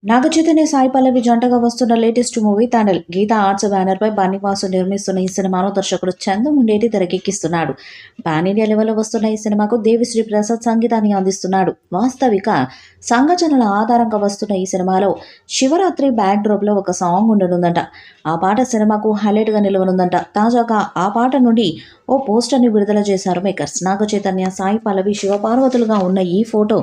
నాగచైతన్య సాయి పల్లవి జంటగా వస్తున్న latest movie Thandel. Geetha arts banner పై బన్నీవాసు నిర్మిస్తున్న ఈ సినిమాను దర్శకుడు చంద్రముండేటి తెరకెక్కిస్తున్నాడు. పాన్ ఇండియా లెవెల్లో వస్తున్న ఈ సినిమాకు దేవిశ్రీ ప్రసాద్ సంగీతాన్ని అందిస్తున్నాడు. వాస్తవిక సంఘటనల ఆధారంగా వస్తున్న ఈ సినిమాలో శివరాత్రి బ్యాక్ డ్రాప్ లో ఒక సాంగ్ ఉండనుందంట. ఆ పాట సినిమాకు హైలైట్ గా నిలవనుందంట. తాజాగా ఆ పాట నుండి ఓ పోస్టర్ ని విడుదల చేశారు మేకర్స్. నాగచైతన్య సాయి పల్లవి శివపార్వతులుగా ఉన్న ఈ ఫోటో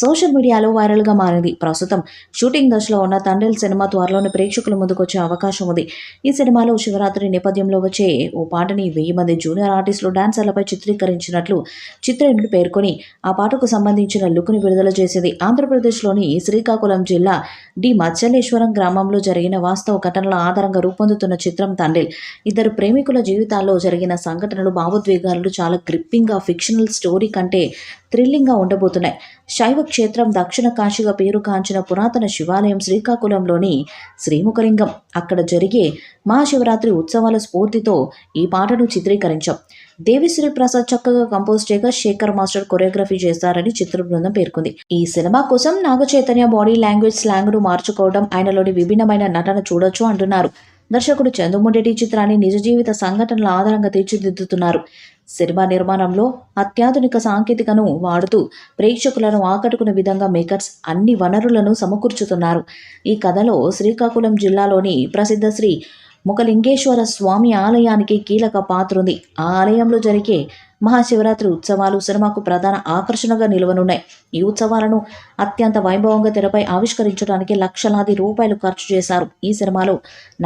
సోషల్ మీడియాలో వైరల్ గా మారింది. ప్రస్తుతం షూటింగ్ దశలో ఉన్న తండేల్ సినిమా త్వరలోనే ప్రేక్షకుల ముందుకు వచ్చే అవకాశం ఉంది. ఈ సినిమాలో శివరాత్రి నేపథ్యంలో వచ్చే ఓ పాటని 1000 మంది జూనియర్ ఆర్టిస్టులు డాన్సర్లపై చిత్రీకరించినట్లు చిత్రయూనిట్ పేర్కొని ఆ పాటకు సంబంధించిన లుక్ ని విడుదల చేసింది. ఆంధ్రప్రదేశ్లోని శ్రీకాకుళం జిల్లా డి మచ్చలేశ్వరం గ్రామంలో జరిగిన వాస్తవ ఘటనల ఆధారంగా రూపొందుతున్న చిత్రం తండేల్. ఇద్దరు ప్రేమికుల జీవితాల్లో జరిగిన సంఘటనలు, భావోద్వేగాలు చాలా గ్రిప్పింగ్ గా ఫిక్షనల్ స్టోరీ కంటే థ్రిల్లింగ్ గా ఉండబోతున్నాయి. శైవ క్షేత్రం దక్షిణ కాశీగా పేరుగాంచిన పురాతన శివాలయం శ్రీకాకుళంలోని శ్రీముఖలింగం. అక్కడ జరిగే మహాశివరాత్రి ఉత్సవాల స్ఫూర్తితో ఈ పాటను చిత్రీకరించాం. దేవిశ్రీ ప్రసాద్ చక్కగా కంపోజ్ చేయగా శేఖర్ మాస్టర్ కొరియోగ్రఫీ చేశారని చిత్ర బృందం పేర్కొంది. ఈ సినిమా కోసం నాగచైతన్య బాడీ లాంగ్వేజ్ స్లాంగ్ ను మార్చుకోవడం, ఆయనలోని విభిన్నమైన నటన చూడొచ్చు అంటున్నారు. దర్శకుడు చందుముండేటి చిత్రాన్ని నిజ జీవిత సంఘటనల ఆధారంగా తీర్చిదిద్దుతున్నారు. సినిమా నిర్మాణంలో అత్యాధునిక సాంకేతికను వాడుతూ ప్రేక్షకులను ఆకట్టుకునే విధంగా మేకర్స్ అన్ని వనరులను సమకూర్చుతున్నారు. ఈ కథలో శ్రీకాకుళం జిల్లాలోని ప్రసిద్ధ శ్రీ ముఖలింగేశ్వర స్వామి ఆలయానికి కీలక పాత్ర ఉంది. ఆ ఆలయంలో జరిగే మహాశివరాత్రి ఉత్సవాలు సినిమాకు ప్రధాన ఆకర్షణగా నిలవనున్నాయి. ఈ ఉత్సవాలను అత్యంత వైభవంగా తెరపై ఆవిష్కరించడానికి లక్షలాది రూపాయలు ఖర్చు చేశారు. ఈ సినిమాలో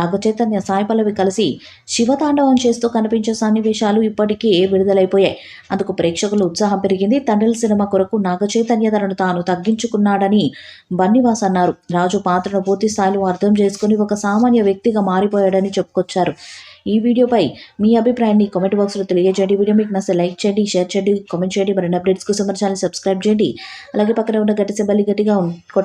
నాగచైతన్య సాయి పల్లవి కలిసి శివతాండవం చేస్తూ కనిపించే సన్నివేశాలు ఇప్పటికే విడుదలైపోయాయి. అందుకు ప్రేక్షకులు ఉత్సాహం పెరిగింది. తండ్రి సినిమా కొరకు నాగచైతన్య తనను తాను తగ్గించుకున్నాడని బన్నీవాస్ అన్నారు. రాజు పాత్రను పూర్తి స్థాయిలో అర్థం చేసుకుని ఒక సామాన్య వ్యక్తిగా మారిపోయాడని చెప్పుకొచ్చారు. ఈ వీడియోపై మీ అభిప్రాయాన్ని కామెంట్ బాక్స్లో తెలియజేయండి. వీడియో మీకు నచ్చితే లైక్ చేయండి, షేర్ చేయండి, కామెంట్ చేయండి. మరిన్ని అప్డేట్స్ కోసం మన ఛానల్ సబ్స్క్రైబ్ చేయండి. అలాగే పక్కన ఉన్న గట్టి సింబల్ని గట్టిగా కొట్టండి.